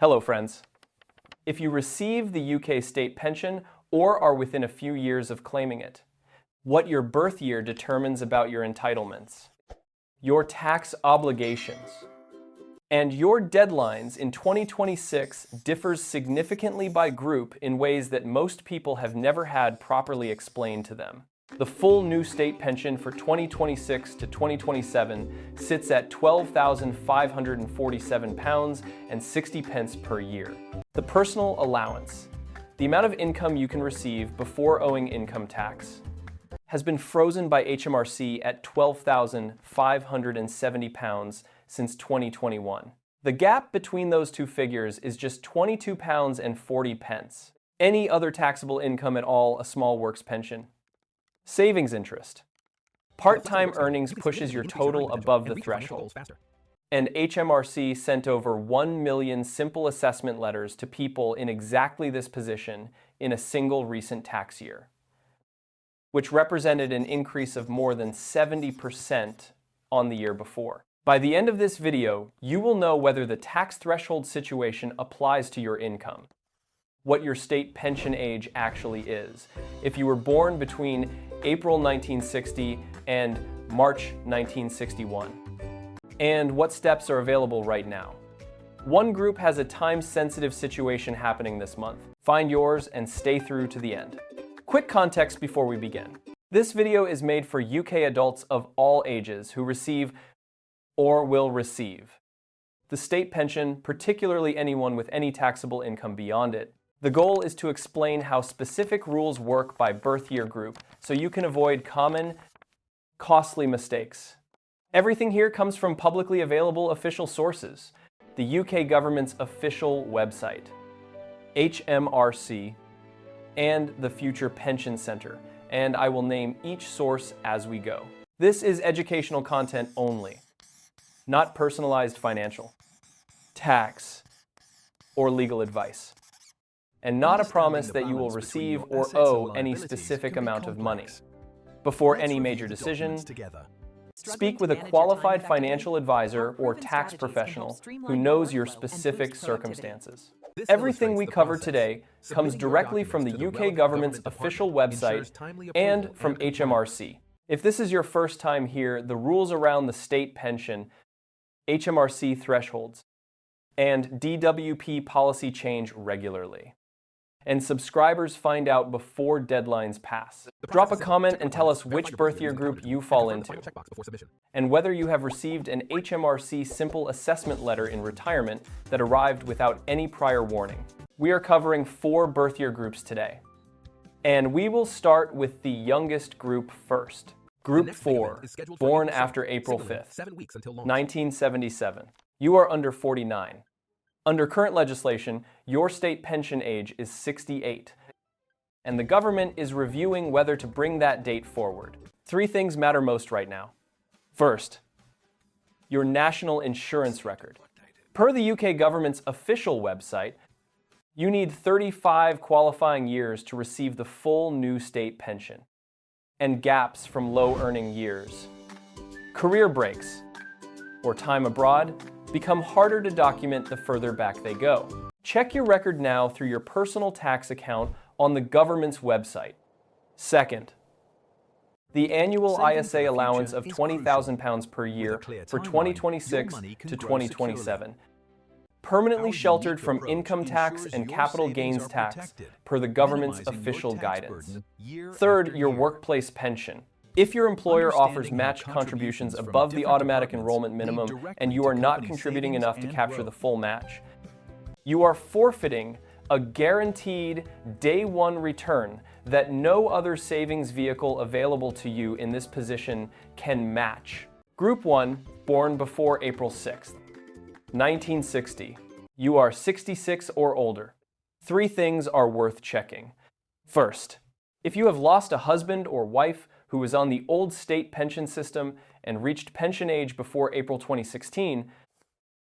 Hello, friends. If you receive the UK state pension or are within a few years of claiming it, what your birth year determines about your entitlements, your tax obligations, and your deadlines in 2026 differs significantly by group in ways that most people have never had properly explained to them. The full new state pension for 2026 to 2027 sits at £12,547 and 60 pence per year. The personal allowance, the amount of income you can receive before owing income tax, has been frozen by HMRC at £12,570 since 2021. The gap between those two figures is just £22 and 40 pence. Any other taxable income at all, a small works pension. Savings interest. Part-time earnings pushes your total above the threshold. And HMRC sent over 1 million simple assessment letters to people in exactly this position in a single recent tax year, which represented an increase of more than 70% on the year before. By the end of this video, you will know whether the tax threshold situation applies to your income, what your state pension age actually is, if you were born between April 1960 and March 1961, and what steps are available right now. One group has a time-sensitive situation happening this month. Find yours and stay through to the end. Quick context before we begin. This video is made for UK adults of all ages who receive or will receive the state pension, particularly anyone with any taxable income beyond it. The goal is to explain how specific rules work by birth year group so you can avoid common, costly mistakes. Everything here comes from publicly available official sources, the UK government's official website, HMRC, and the Future Pension Centre, and I will name each source as we go. This is educational content only, not personalized financial, tax, or legal advice, and not a promise that you will receive or owe any specific amount of money. Before any major decision, speak with a qualified financial advisor or tax professional who knows your specific circumstances. Everything we cover today comes directly from the UK government's official website and from HMRC. If this is your first time here, the rules around the state pension, HMRC thresholds, and DWP policy change regularly, and subscribers find out before deadlines pass. Drop a comment and tell us which birth year group you fall into, and whether you have received an HMRC Simple Assessment letter in retirement that arrived without any prior warning. We are covering 4 birth year groups today, and we will start with the youngest group first. Group 4, born after April 5th, 1977. You are under 49. Under current legislation, your state pension age is 68, and the government is reviewing whether to bring that date forward. 3 things matter most right now. First, your national insurance record. Per the UK government's official website, you need 35 qualifying years to receive the full new state pension, and gaps from low-earning years. Career breaks, or time abroad, become harder to document the further back they go. Check your record now through your personal tax account on the government's website. Second, the annual ISA allowance of £20,000 per year for 2026 to 2027, permanently sheltered from income tax and capital gains tax per the government's official guidance. Third, your workplace pension. If your employer offers match contributions above the automatic enrollment minimum and you are not contributing enough to capture the full match, you are forfeiting a guaranteed day one return that no other savings vehicle available to you in this position can match. Group 1, born before April 6th, 1960. You are 66 or older. 3 things are worth checking. First, if you have lost a husband or wife who was on the old state pension system and reached pension age before April 2016,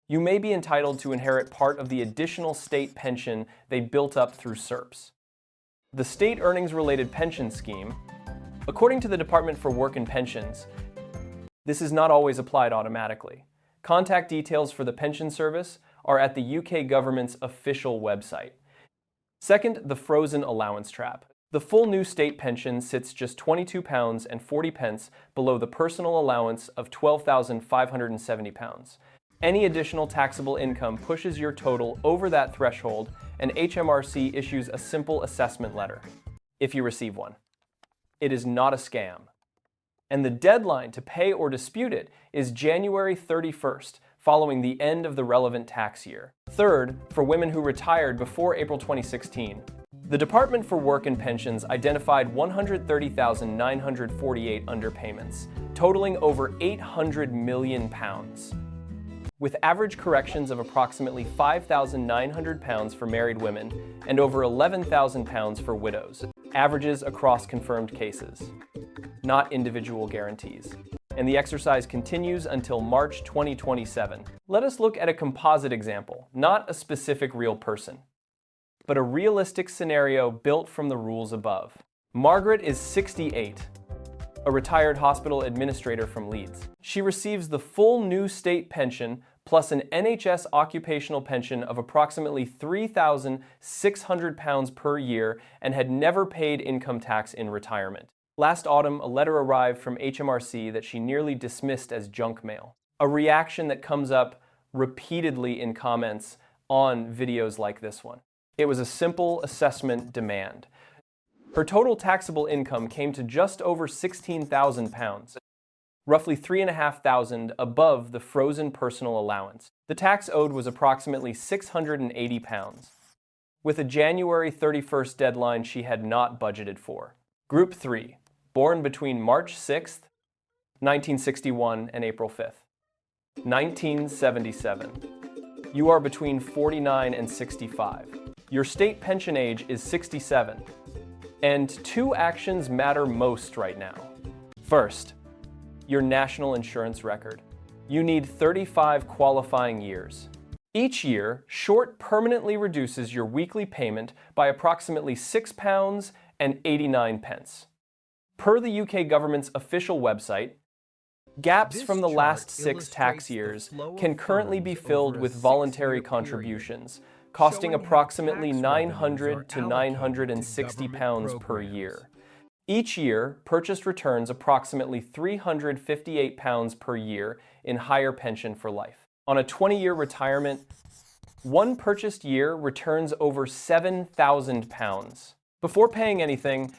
you may be entitled to inherit part of the additional state pension they built up through SERPs. The State Earnings-Related Pension Scheme, according to the Department for Work and Pensions, this is not always applied automatically. Contact details for the pension service are at the UK government's official website. Second, the frozen allowance trap. The full new state pension sits just £22.40 below the personal allowance of £12,570. Any additional taxable income pushes your total over that threshold, and HMRC issues a simple assessment letter, if you receive one. It is not a scam. And the deadline to pay or dispute it is January 31st, following the end of the relevant tax year. Third, for women who retired before April 2016, the Department for Work and Pensions identified 130,948 underpayments, totaling over £800 million. With average corrections of approximately £5,900 for married women and over £11,000 for widows, averages across confirmed cases, not individual guarantees. And the exercise continues until March 2027. Let us look at a composite example, not a specific real person, but a realistic scenario built from the rules above. Margaret is 68, a retired hospital administrator from Leeds. She receives the full new state pension plus an NHS occupational pension of approximately £3,600 per year and had never paid income tax in retirement. Last autumn, a letter arrived from HMRC that she nearly dismissed as junk mail, a reaction that comes up repeatedly in comments on videos like this one. It was a simple assessment demand. Her total taxable income came to just over £16,000, roughly £3,500 above the frozen personal allowance. The tax owed was approximately £680, with a January 31st deadline she had not budgeted for. Group 3, born between March 6th, 1961 and April 5th, 1977. You are between 49 and 65. Your state pension age is 67. And two actions matter most right now. First, your national insurance record. You need 35 qualifying years. Each year, short permanently reduces your weekly payment by approximately £6.89. Per the UK government's official website, gaps from the last 6 tax years can currently be filled with voluntary contributions, costing approximately £900 to £960 per year. Each year, purchased returns approximately £358 per year in higher pension for life. On a 20-year retirement, one purchased year returns over £7,000. Before paying anything,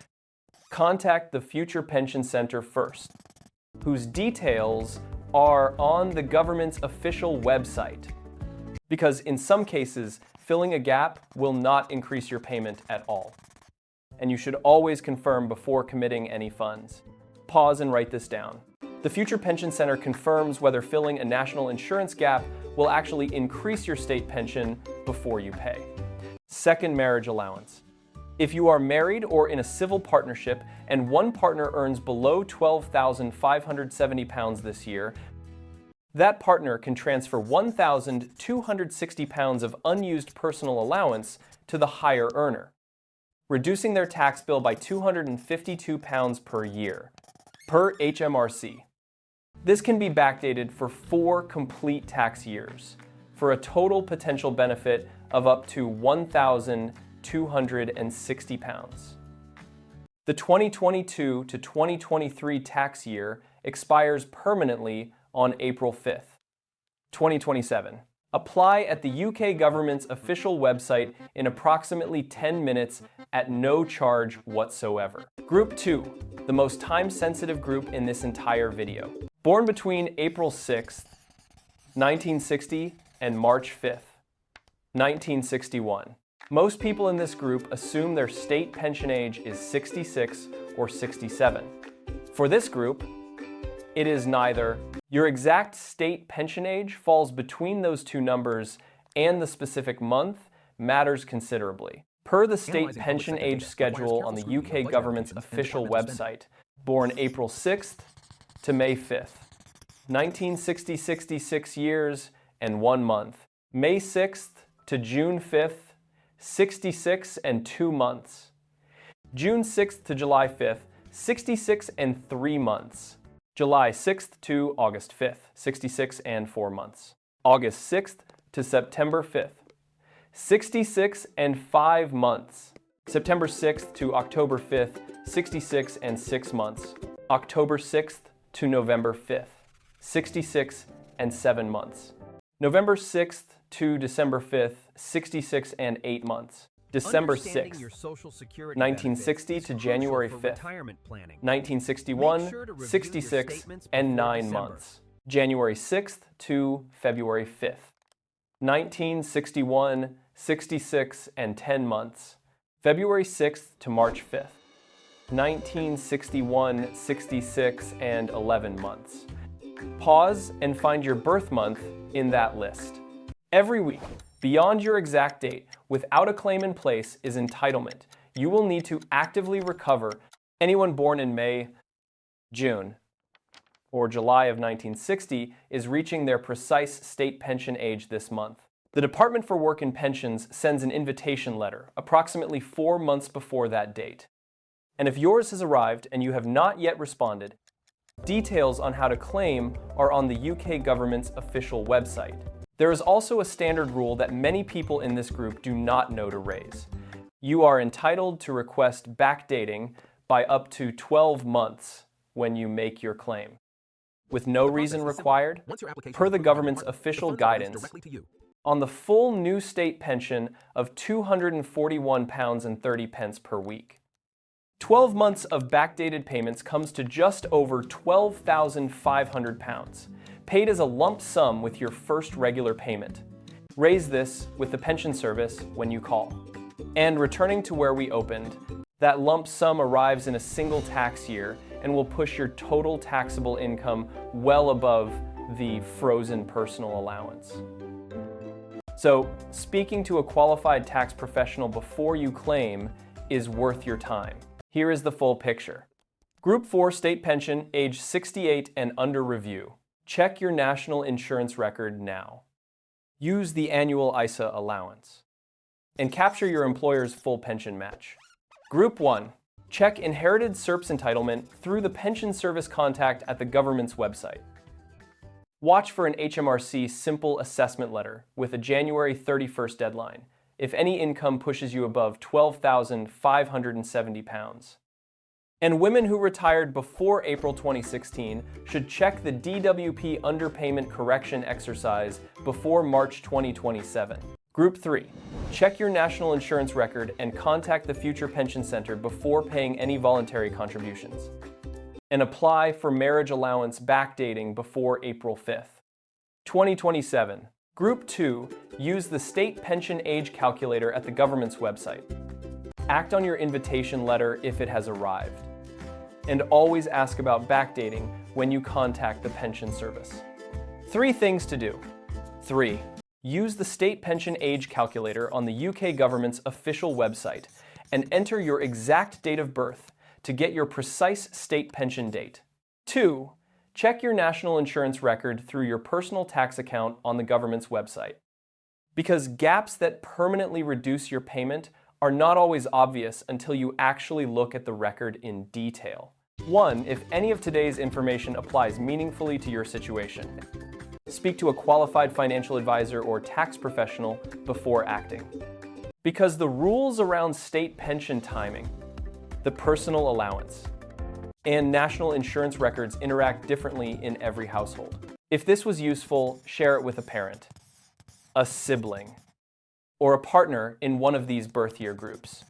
contact the Future Pension Center first, whose details are on the government's official website. Because in some cases, filling a gap will not increase your payment at all. And you should always confirm before committing any funds. Pause and write this down. The Future Pension Center confirms whether filling a national insurance gap will actually increase your state pension before you pay. Second, marriage allowance. If you are married or in a civil partnership and one partner earns below £12,570 this year, that partner can transfer £1,260 of unused personal allowance to the higher earner, reducing their tax bill by £252 per year, per HMRC. This can be backdated for 4 complete tax years, for a total potential benefit of up to £1,260. The 2022 to 2023 tax year expires permanently on April 5th, 2027. Apply at the UK government's official website in approximately 10 minutes at no charge whatsoever. Group 2, the most time-sensitive group in this entire video. Born between April 6th, 1960 and March 5th, 1961. Most people in this group assume their state pension age is 66 or 67. For this group, it is neither. Your exact state pension age falls between those two numbers, and the specific month matters considerably. Per the state pension age schedule on the UK government's official website, born April 6th to May 5th, 1960, 66 years and 1 month. May 6th to June 5th, 66 and 2 months. June 6th to July 5th, 66 and 3 months. July 6th to August 5th, 66 and 4 months. August 6th to to September 5th. 66 and 5 months. September 6th to October 5th, 66 and 6 months. October 6th to November 5th, 66 and 7 months. November 6th to December 5th, 66 and 8 months. December 6th, 1960 to January 5th, 1961, 66 and 9 months. January 6th to February 5th, 1961, 66 and 10 months. February 6th to March 5th, 1961, 66 and 11 months. Pause and find your birth month in that list. Every week, beyond your exact date, without a claim in place, is entitlement. You will need to actively recover. Anyone born in May, June, or July of 1960 is reaching their precise state pension age this month. The Department for Work and Pensions sends an invitation letter approximately 4 months before that date. And if yours has arrived and you have not yet responded, details on how to claim are on the UK government's official website. There is also a standard rule that many people in this group do not know to raise. You are entitled to request backdating by up to 12 months when you make your claim, with no reason required, per the government's official guidance, on the full new state pension of £241.30 per week. 12 months of backdated payments comes to just over £12,500, paid as a lump sum with your first regular payment. Raise this with the pension service when you call. And returning to where we opened, that lump sum arrives in a single tax year and will push your total taxable income well above the frozen personal allowance. So, speaking to a qualified tax professional before you claim is worth your time. Here is the full picture. Group 4 state pension, age 68 and under review. Check your national insurance record now. Use the annual ISA allowance. And capture your employer's full pension match. Group 1. Check inherited SERPS entitlement through the pension service contact at the government's website. Watch for an HMRC Simple Assessment letter with a January 31st deadline if any income pushes you above £12,570. And women who retired before April 2016 should check the DWP underpayment correction exercise before March 2027. Group 3. Check your national insurance record and contact the Future Pension Center before paying any voluntary contributions. And apply for marriage allowance backdating before April 5th. 2027. Group 2. Use the state pension age calculator at the government's website. Act on your invitation letter if it has arrived. And always ask about backdating when you contact the pension service. 3 things to do. 3. Use the state pension age calculator on the UK government's official website and enter your exact date of birth to get your precise state pension date. 2. Check your national insurance record through your personal tax account on the government's website. Because gaps that permanently reduce your payment are not always obvious until you actually look at the record in detail. 1. If any of today's information applies meaningfully to your situation, speak to a qualified financial advisor or tax professional before acting. Because the rules around state pension timing, the personal allowance, and national insurance records interact differently in every household. If this was useful, share it with a parent, a sibling, or a partner in one of these birth year groups.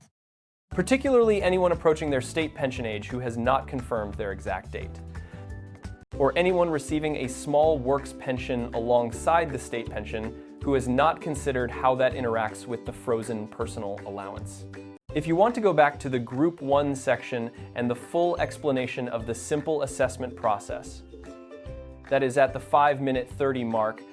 Particularly anyone approaching their state pension age who has not confirmed their exact date. Or anyone receiving a small works pension alongside the state pension who has not considered how that interacts with the frozen personal allowance. If you want to go back to the Group 1 section and the full explanation of the simple assessment process, that is at the 5-minute 30 mark,